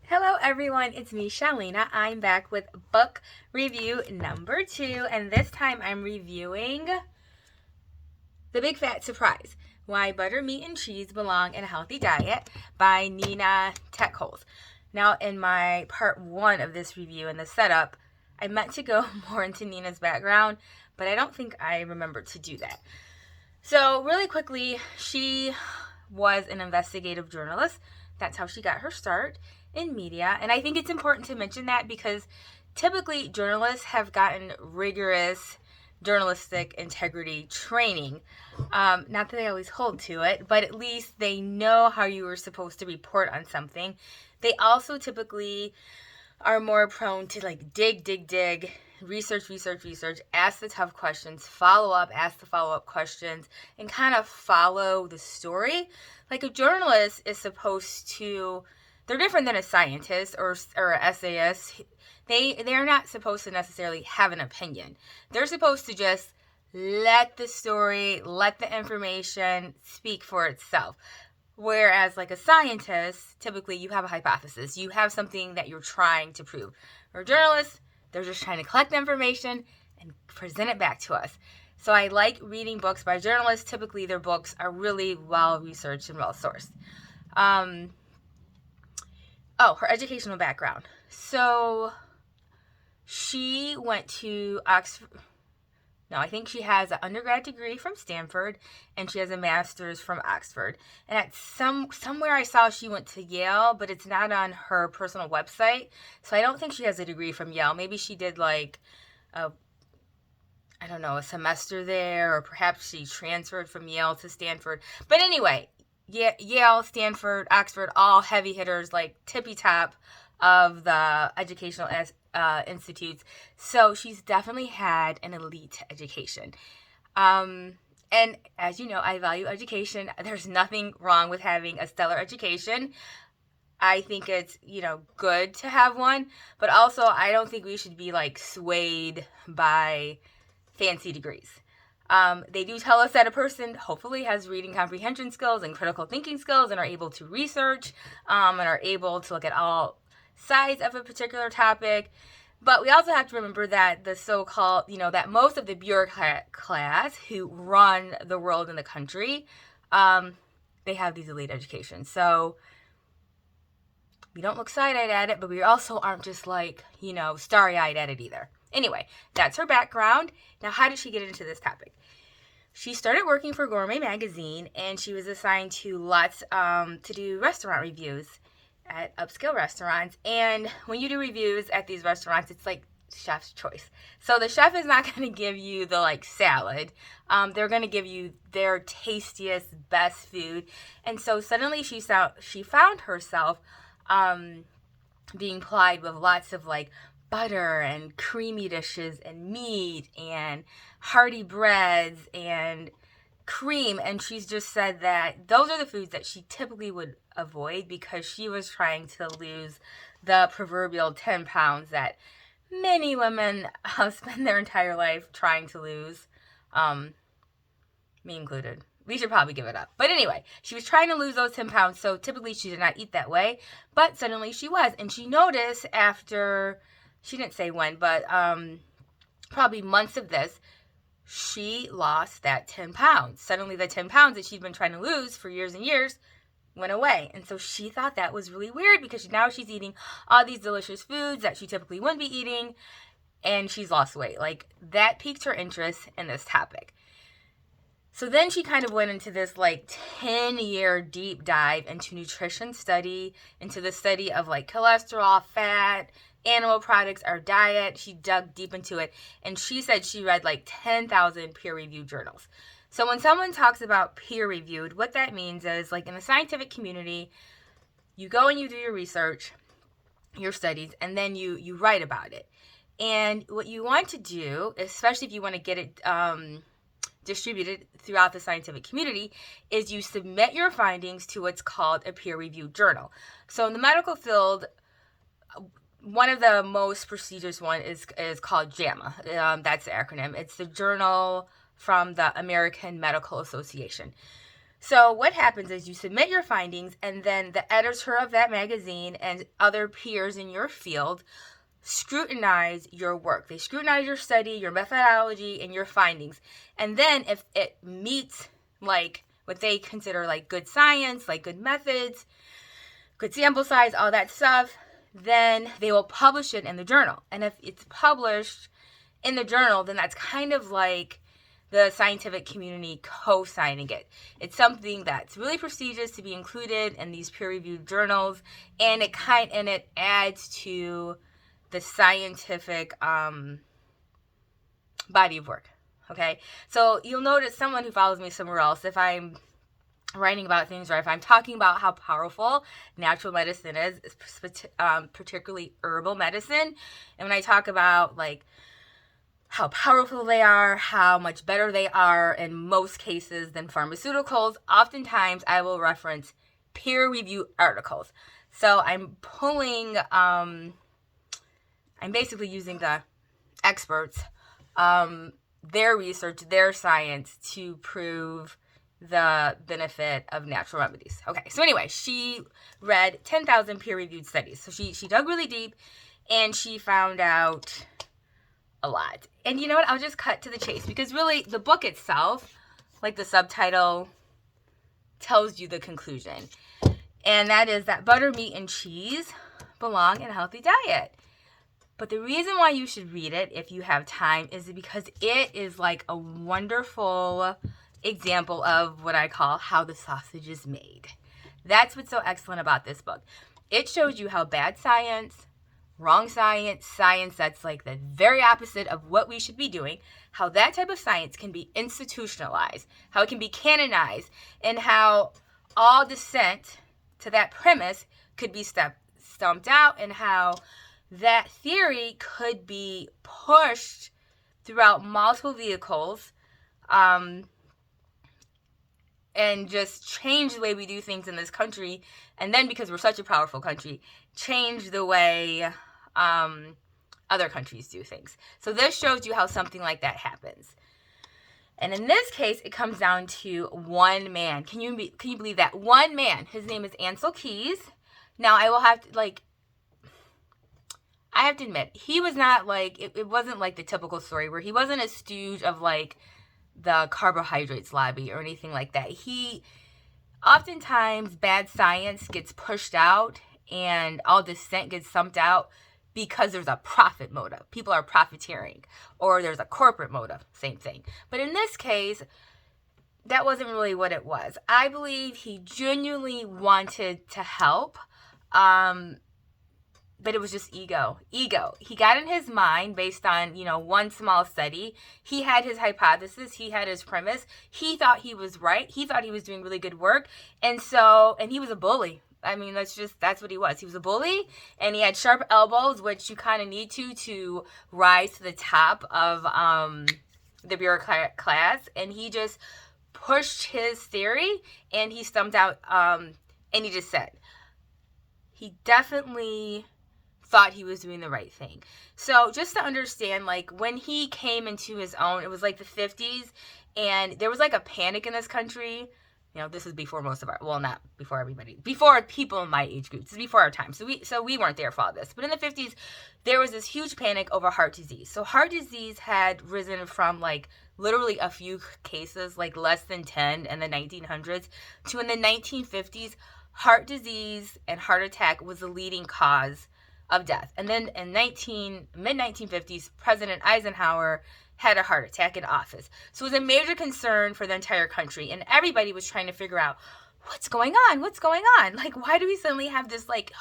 Hello everyone, it's me, Shalina. I'm back with book review number 2, and this time I'm reviewing The Big Fat Surprise, Why Butter, Meat, and Cheese Belong in a Healthy Diet by Nina Techholes. Now, in my part 1 of this review and the setup, I meant to go more into Nina's background, but I don't think I remembered to do that. So, really quickly, she was an investigative journalist. That's how she got her start in media. And I think it's important to mention that because typically journalists have gotten rigorous journalistic integrity training. Not that they always hold to it, but at least they know how you are supposed to report on something. They also typically are more prone to dig, research, ask the tough questions, follow up, ask the follow-up questions, and kind of follow the story. Like a journalist is supposed to, they're different than a scientist or an essayist. They're not supposed to necessarily have an opinion. They're supposed to just let the story, let the information speak for itself. Whereas like a scientist, typically you have a hypothesis. You have something that you're trying to prove. Or a journalist, they're just trying to collect the information and present it back to us. So I like reading books by journalists. Typically their books are really well researched and well sourced. Her educational background. So she went to Oxford. No, I think she has an undergrad degree from Stanford and she has a master's from Oxford. And at somewhere I saw she went to Yale, but it's not on her personal website. So I don't think she has a degree from Yale. Maybe she did a semester there, or perhaps she transferred from Yale to Stanford. But anyway, Yale, Stanford, Oxford, all heavy hitters, like tippy top of the educational institutes. So she's definitely had an elite education. And as you know, I value education. There's nothing wrong with having a stellar education. I think it's, good to have one, but also I don't think we should be swayed by fancy degrees. They do tell us that a person hopefully has reading comprehension skills and critical thinking skills and are able to research and are able to look at all sides of a particular topic. But we also have to remember that the so-called, that most of the bureaucrat class who run the world in the country, they have these elite educations. So we don't look side-eyed at it, but we also aren't just starry-eyed at it either. Anyway, that's her background. Now, how did she get into this topic? She started working for Gourmet Magazine, and she was assigned to to do restaurant reviews at upscale restaurants. And when you do reviews at these restaurants, it's like chef's choice. So the chef is not going to give you the salad. They're going to give you their tastiest, best food. And so suddenly she found herself being plied with lots of butter and creamy dishes and meat and hearty breads and cream. And she's just said that those are the foods that she typically would avoid because she was trying to lose the proverbial 10 pounds that many women spend their entire life trying to lose, me included. We should probably give it up. But anyway, she was trying to lose those 10 pounds, so typically she did not eat that way, but suddenly she was. And she noticed after, she didn't say when, but probably months of this, she lost that 10 pounds. Suddenly the 10 pounds that she'd been trying to lose for years and years went away. And so she thought that was really weird because now she's eating all these delicious foods that she typically wouldn't be eating, and she's lost weight. That piqued her interest in this topic. So then she kind of went into this 10-year deep dive into nutrition study, into the study of cholesterol, fat, animal products, our diet. She dug deep into it, and she said she read 10,000 peer-reviewed journals. So when someone talks about peer-reviewed, what that means is in the scientific community, you go and you do your research, your studies, and then you write about it. And what you want to do, especially if you want to get it distributed throughout the scientific community, is you submit your findings to what's called a peer-reviewed journal. So in the medical field, one of the most prestigious one is called JAMA. That's the acronym. It's the Journal from the American Medical Association. So what happens is you submit your findings, and then the editor of that magazine and other peers in your field scrutinize your work. They scrutinize your study, your methodology, and your findings. And then if it meets like what they consider like good science, like good methods, good sample size, all that stuff, then they will publish it in the journal. And if it's published in the journal, then that's kind of like the scientific community co-signing it. It's something that's really prestigious to be included in these peer-reviewed journals, and it adds to the scientific body of work. Okay, so you'll notice someone who follows me somewhere else, if I'm writing about things or if I'm talking about how powerful natural medicine is, particularly herbal medicine, and when I talk about like how powerful they are, how much better they are in most cases than pharmaceuticals, oftentimes I will reference peer-reviewed articles. So I'm basically using the experts, their research, their science to prove the benefit of natural remedies. Okay, so anyway, she read 10,000 peer-reviewed studies. So she dug really deep, and she found out a lot. And you know what? I'll just cut to the chase, because really the book itself, like the subtitle, tells you the conclusion. And that is that butter, meat, and cheese belong in a healthy diet. But the reason why you should read it if you have time is because it is like a wonderful example of what I call how the sausage is made. That's what's so excellent about this book. It shows you how bad science, wrong science, science that's like the very opposite of what we should be doing, how that type of science can be institutionalized, how it can be canonized, and how all dissent to that premise could be stumped out, and how that theory could be pushed throughout multiple vehicles, and just change the way we do things in this country. And then, because we're such a powerful country, change the way other countries do things. So this shows you how something like that happens. And in this case, it comes down to one man. Can you believe that? One man. His name is Ansel Keys. Now, I have to admit, he was not like, it wasn't like the typical story where he wasn't a stooge of like the carbohydrates lobby or anything like that. Oftentimes bad science gets pushed out and all dissent gets stumped out because there's a profit motive. People are profiteering, or there's a corporate motive, same thing. But in this case, that wasn't really what it was. I believe he genuinely wanted to help, but it was just ego. He got in his mind based on, one small study. He had his hypothesis. He had his premise. He thought he was right. He thought he was doing really good work. And he was a bully. I mean, that's what he was. He was a bully, and he had sharp elbows, which you kind of need to rise to the top of the bureaucrat class. And he just pushed his theory, and he stumped out, and he just said, he definitely thought he was doing the right thing. So just to understand, like, when he came into his own, it was like the 50s, and there was like a panic in this country. This is before most of not before everybody, before people in my age group. This is before our time. So we weren't there for all this. But in the 50s, there was this huge panic over heart disease. So heart disease had risen from like literally a few cases, like less than 10 in the 1900s, to in the 1950s, heart disease and heart attack was the leading cause of death. And then in mid-1950s, President Eisenhower had a heart attack in office. So it was a major concern for the entire country, and everybody was trying to figure out what's going on. Like, why do we suddenly have this like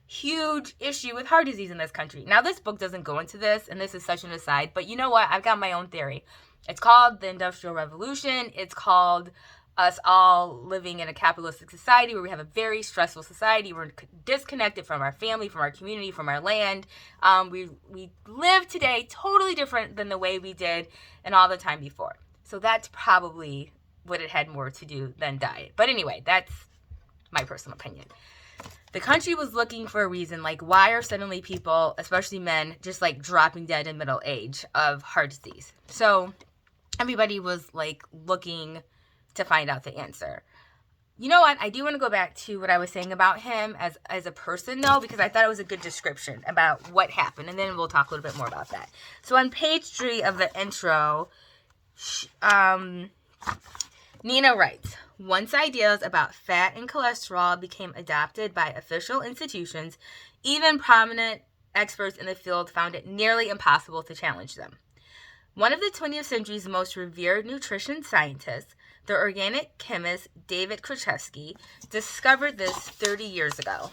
huge issue with heart disease in this country? Now, this book doesn't go into this, and this is such an aside, but you know what? I've got my own theory. It's called the Industrial Revolution. It's called us all living in a capitalistic society where we have a very stressful society. We're disconnected from our family, from our community, from our land. We live today totally different than the way we did and all the time before. So that's probably what it had more to do than diet. But anyway, that's my personal opinion. The country was looking for a reason, like, why are suddenly people, especially men, just like dropping dead in middle age of heart disease? So everybody was like looking to find out the answer. You know what? I do want to go back to what I was saying about him as a person, though, because I thought it was a good description about what happened, and then we'll talk a little bit more about that. So on page 3 of the intro, Nina writes, once ideas about fat and cholesterol became adopted by official institutions, even prominent experts in the field found it nearly impossible to challenge them. One of the 20th century's most revered nutrition scientists, the organic chemist David Krzyzewski, discovered this 30 years ago,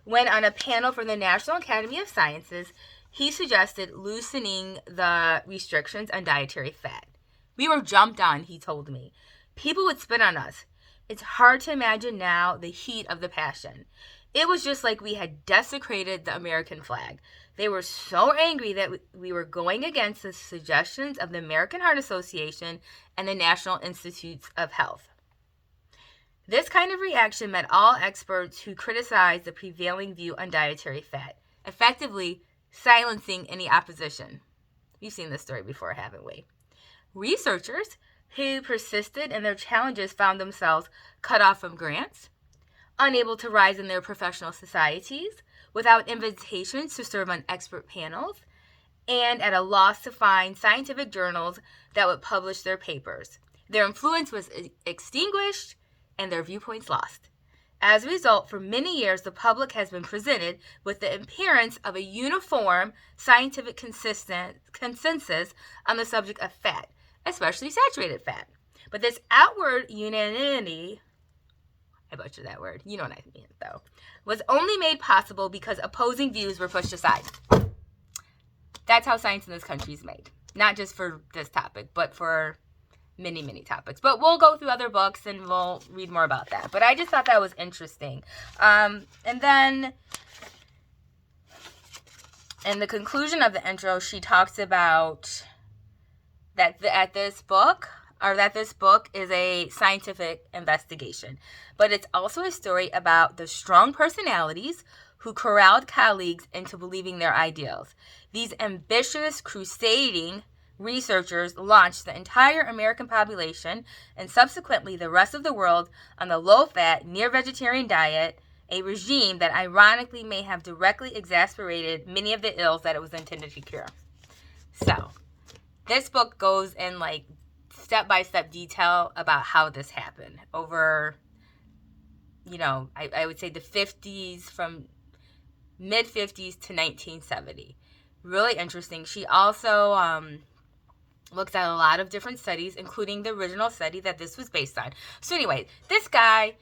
when on a panel from the National Academy of Sciences, he suggested loosening the restrictions on dietary fat. We were jumped on, he told me. People would spit on us. It's hard to imagine now the heat of the passion. It was just like we had desecrated the American flag. They were so angry that we were going against the suggestions of the American Heart Association and the National Institutes of Health. This kind of reaction met all experts who criticized the prevailing view on dietary fat, effectively silencing any opposition. We've seen this story before, haven't we? Researchers who persisted in their challenges found themselves cut off from grants, unable to rise in their professional societies, without invitations to serve on expert panels, and at a loss to find scientific journals that would publish their papers. Their influence was extinguished and their viewpoints lost. As a result, for many years, the public has been presented with the appearance of a uniform scientific consensus on the subject of fat, especially saturated fat. But this outward unanimity, I butchered that word, you know what I mean though, was only made possible because opposing views were pushed aside. That's how science in this country is made. Not just for this topic, but for many, many topics. But we'll go through other books and we'll read more about that. But I just thought that was interesting. And then in the conclusion of the intro, she talks about that this book is a scientific investigation, but it's also a story about the strong personalities who corralled colleagues into believing their ideals. These ambitious, crusading researchers launched the entire American population and subsequently the rest of the world on the low-fat, near-vegetarian diet, a regime that ironically may have directly exacerbated many of the ills that it was intended to cure. So, this book goes in like step-by-step detail about how this happened over, I would say the 50s, from mid-50s to 1970. Really interesting. She also looks at a lot of different studies, including the original study that this was based on. So anyway, this guy,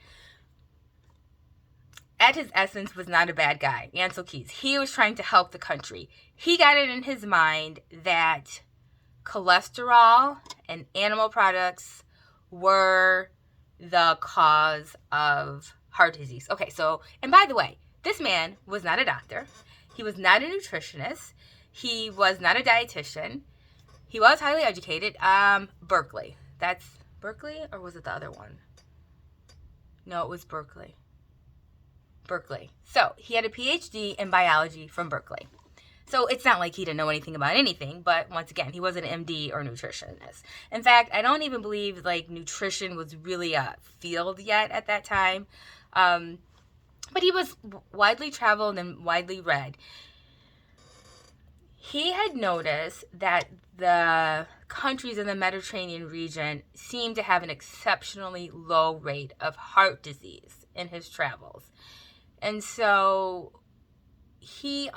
at his essence, was not a bad guy, Ansel Keys. He was trying to help the country. He got it in his mind that cholesterol and animal products were the cause of heart disease. Okay, so, and by the way, this man was not a doctor. He was not a nutritionist. He was not a dietitian. He was highly educated. Berkeley. That's Berkeley, or was it the other one? No, it was Berkeley. So, he had a PhD in biology from Berkeley. So it's not like he didn't know anything about anything, but once again, he wasn't an MD or nutritionist. In fact, I don't even believe like nutrition was really a field yet at that time. But he was widely traveled and widely read. He had noticed that the countries in the Mediterranean region seemed to have an exceptionally low rate of heart disease in his travels. And so he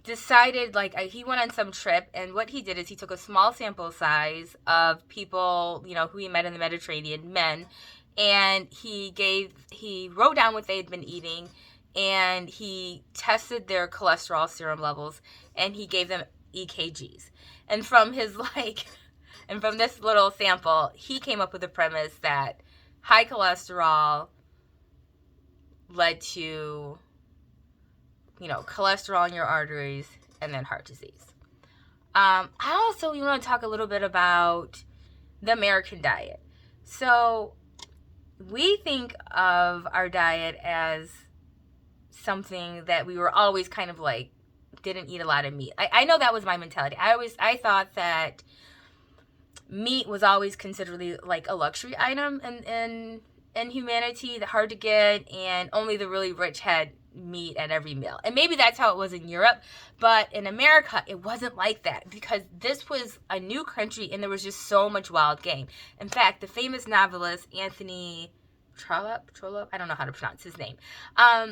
decided, he went on some trip, and what he did is he took a small sample size of people, who he met in the Mediterranean, men, and he wrote down what they had been eating, and he tested their cholesterol serum levels, and he gave them EKGs. And from from this little sample, he came up with the premise that high cholesterol led to cholesterol in your arteries, and then heart disease. I also want to talk a little bit about the American diet. So we think of our diet as something that we were always kind of didn't eat a lot of meat. I know that was my mentality. I thought that meat was always considered like a luxury item in humanity, hard to get, and only the really rich had meat at every meal. And maybe that's how it was in Europe, but in America it wasn't like that, because this was a new country and there was just so much wild game. In fact, the famous novelist Anthony Trollope, I don't know how to pronounce his name.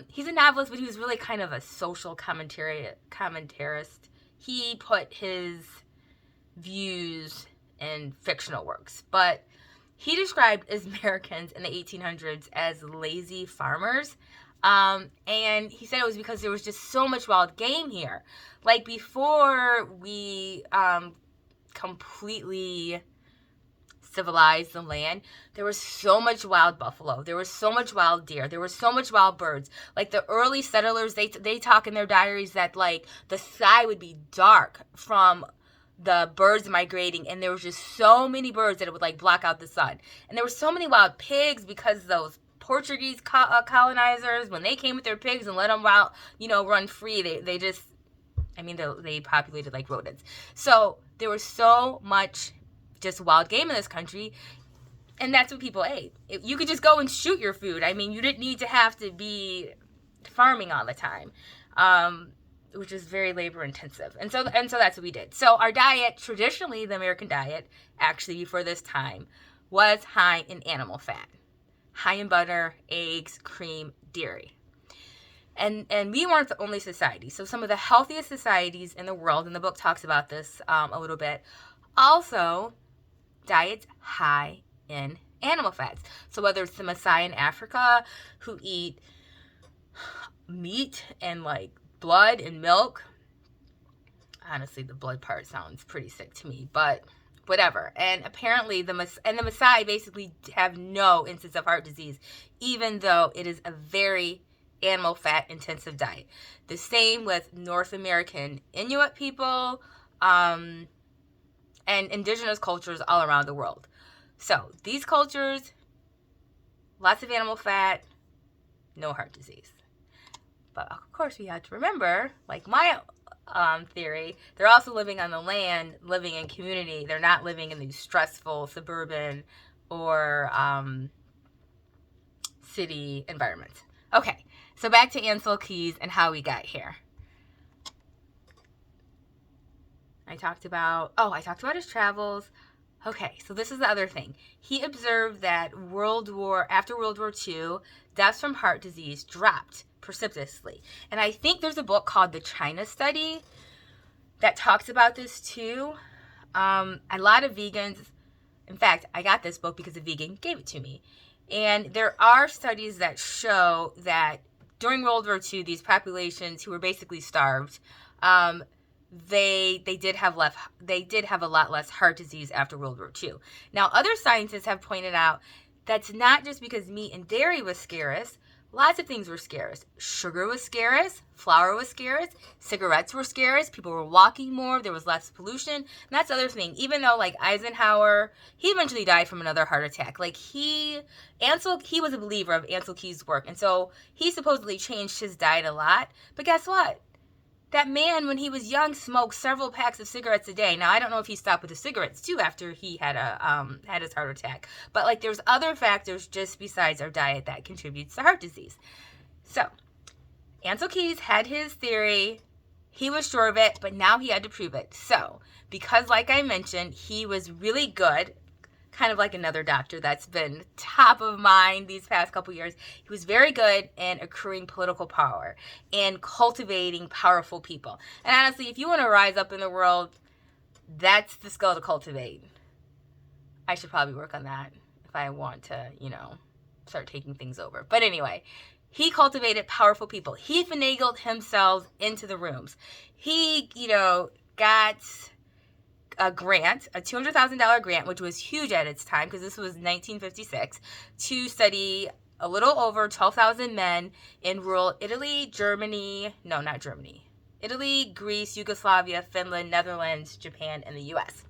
He's a novelist, but he was really kind of a social commentarist. He put his views in fictional works, but he described Americans in the 1800s as lazy farmers. And he said it was because there was just so much wild game here. Like, before we completely civilized the land, there was so much wild buffalo, there was so much wild deer, there was so much wild birds. Like, the early settlers, they talk in their diaries that, like, the sky would be dark from the birds migrating, and there was just so many birds that it would, like, block out the sun. And there were so many wild pigs, because those Portuguese colonizers, when they came with their pigs and let them wild, run free, they just, they populated like rodents. So there was so much just wild game in this country, and that's what people ate. You could just go and shoot your food. You didn't need to have to be farming all the time, which is very labor intensive. And so that's what we did. So our diet, traditionally, the American diet, actually before this time, was high in animal fat, high in butter, eggs, cream, dairy. And we weren't the only society. So some of the healthiest societies in the world, and the book talks about this a little bit, also diets high in animal fats. So whether it's the Maasai in Africa, who eat meat and like blood and milk, honestly the blood part sounds pretty sick to me, but whatever. And apparently the Maasai basically have no instance of heart disease, even though it is a very animal fat intensive diet. The same with North American Inuit people, and indigenous cultures all around the world. So these cultures, lots of animal fat, no heart disease. But of course we have to remember, like my theory, they're also living on the land, living in community. They're not living in these stressful suburban or city environments. Okay, so back to Ancel Keys and how we got here. I talked about his travels. Okay, so this is the other thing. He observed that after World War II, deaths from heart disease dropped precipitously. And I think there's a book called The China Study that talks about this too. A lot of vegans, in fact, I got this book because a vegan gave it to me. And there are studies that show that during World War II, these populations who were basically starved, they did have a lot less heart disease after World War II. Now, other scientists have pointed out that's not just because meat and dairy was scarce. Lots of things were scarce. Sugar was scarce. Flour was scarce. Cigarettes were scarce. People were walking more. There was less pollution. And that's the other thing. Even though, like, Eisenhower, he eventually died from another heart attack. Like, he was a believer of Ancel Keys' work. And so he supposedly changed his diet a lot. But guess what? That man, when he was young, smoked several packs of cigarettes a day. Now, I don't know if he stopped with the cigarettes, too, after he had his heart attack. But, like, there's other factors just besides our diet that contributes to heart disease. So, Ancel Keys had his theory. He was sure of it, but now he had to prove it. So, because, like I mentioned, he was really good, kind of like another doctor that's been top of mind these past couple years. He was very good in accruing political power and cultivating powerful people. And honestly, if you want to rise up in the world, that's the skill to cultivate. I should probably work on that if I want to, start taking things over. But anyway, he cultivated powerful people. He finagled himself into the rooms. He, got a grant, a $200,000 grant, which was huge at its time because this was 1956, to study a little over 12,000 men in rural Italy, Italy, Greece, Yugoslavia, Finland, Netherlands, Japan, and the U.S.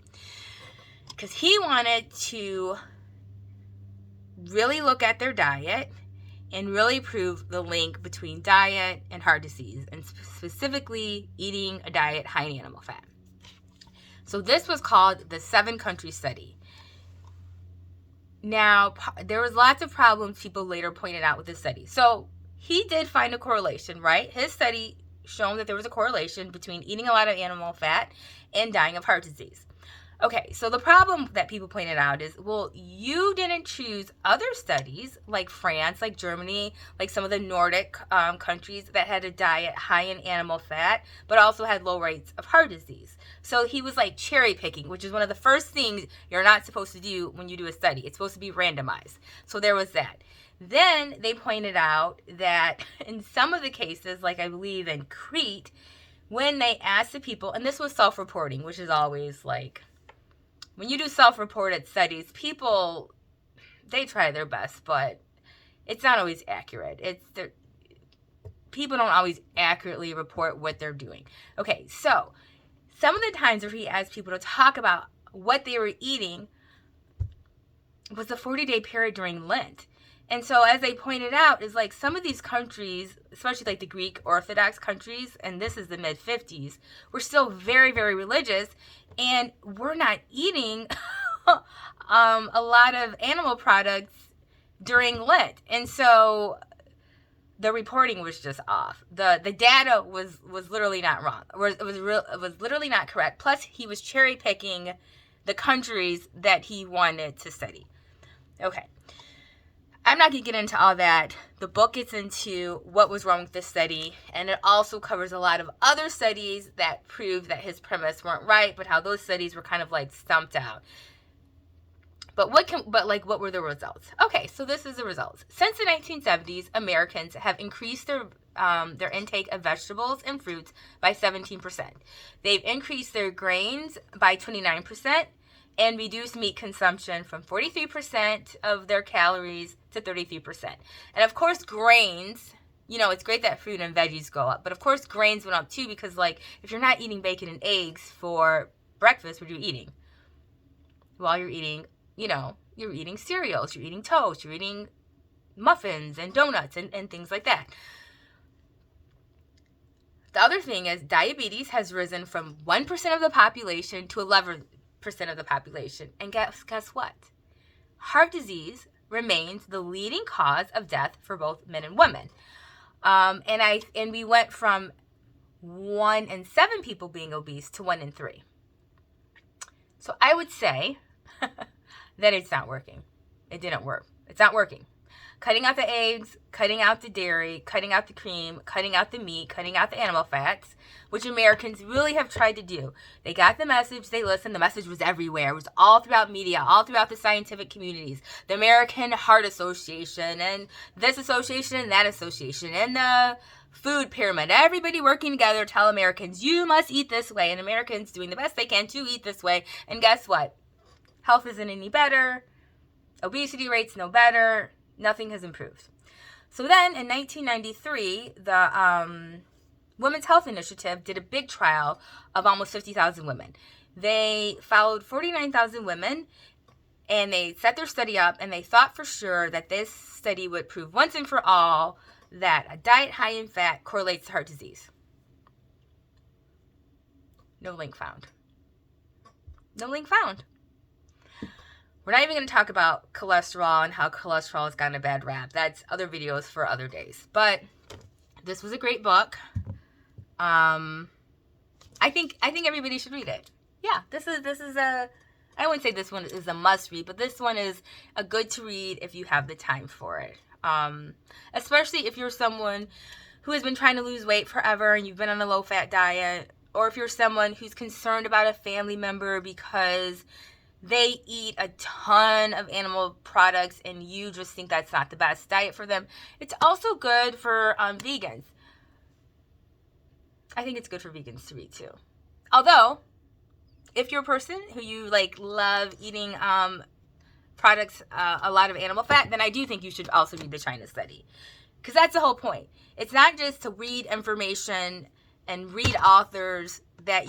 Because he wanted to really look at their diet and really prove the link between diet and heart disease, and specifically eating a diet high in animal fat. So this was called the 7-country study. Now, there was lots of problems people later pointed out with this study. So he did find a correlation, right? His study shown that there was a correlation between eating a lot of animal fat and dying of heart disease. Okay, so the problem that people pointed out is, well, you didn't choose other studies like France, like Germany, like some of the Nordic countries that had a diet high in animal fat, but also had low rates of heart disease. So he was like cherry picking, which is one of the first things you're not supposed to do when you do a study. It's supposed to be randomized. So there was that. Then they pointed out that in some of the cases, like I believe in Crete, when they asked the people, and this was self-reporting, which is always like, when you do self-reported studies, people, they try their best, but it's not always accurate. People don't always accurately report what they're doing. Okay, so some of the times where he asked people to talk about what they were eating was the 40-day period during Lent. And so as they pointed out, is like some of these countries, especially like the Greek Orthodox countries, and this is the mid-50s, were still very, very religious, and we're not eating a lot of animal products during Lent. And so the reporting was just off. The data was literally not wrong. It was literally not correct. Plus, he was cherry picking the countries that he wanted to study. Okay. I'm not going to get into all that. The book gets into what was wrong with this study, and it also covers a lot of other studies that prove that his premise weren't right, but how those studies were kind of like stumped out. But what were the results? Okay, so this is the results. Since the 1970s, Americans have increased their intake of vegetables and fruits by 17%. They've increased their grains by 29%. And reduce meat consumption from 43% of their calories to 33%. And of course, grains, it's great that fruit and veggies go up. But of course, grains went up too, because like, if you're not eating bacon and eggs for breakfast, what are you eating? Well, you're eating, you're eating cereals, you're eating toast, you're eating muffins and donuts and things like that. The other thing is diabetes has risen from 1% of the population to 11% of the population. And guess what? Heart disease remains the leading cause of death for both men and women. And we went from 1 in 7 people being obese to 1 in 3. So I would say that it's not working. It didn't work. It's not working. Cutting out the eggs, cutting out the dairy, cutting out the cream, cutting out the meat, cutting out the animal fats, which Americans really have tried to do. They got the message, they listened, the message was everywhere. It was all throughout media, all throughout the scientific communities. The American Heart Association, and this association, and that association, and the food pyramid. Everybody working together tell Americans, you must eat this way, and Americans doing the best they can to eat this way. And guess what? Health isn't any better. Obesity rates no better. Nothing has improved. So then in 1993, the Women's Health Initiative did a big trial of almost 50,000 women. They followed 49,000 women, and they set their study up, and they thought for sure that this study would prove once and for all that a diet high in fat correlates to heart disease. No link found. No link found. We're not even going to talk about cholesterol and how cholesterol has gotten a bad rap. That's other videos for other days. But this was a great book. I think everybody should read it. Yeah, this is a, I wouldn't say this one is a must read, but this one is a good to read if you have the time for it. Especially if you're someone who has been trying to lose weight forever and you've been on a low fat diet, or if you're someone who's concerned about a family member because they eat a ton of animal products and you just think that's not the best diet for them. It's also good for vegans. I think it's good for vegans to read too. Although, if you're a person who you love eating products, a lot of animal fat, then I do think you should also read the China study. Because that's the whole point. It's not just to read information and read authors that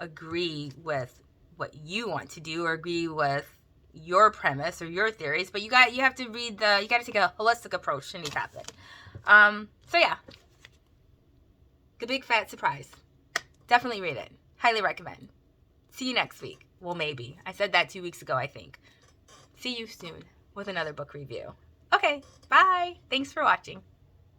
agree with what you want to do or agree with your premise or your theories, but you have to take a holistic approach to any topic. So yeah, The Big Fat Surprise. Definitely read it. Highly recommend. See you next week. Well, maybe. I said that 2 weeks ago, I think. See you soon with another book review. Okay, bye. Thanks for watching.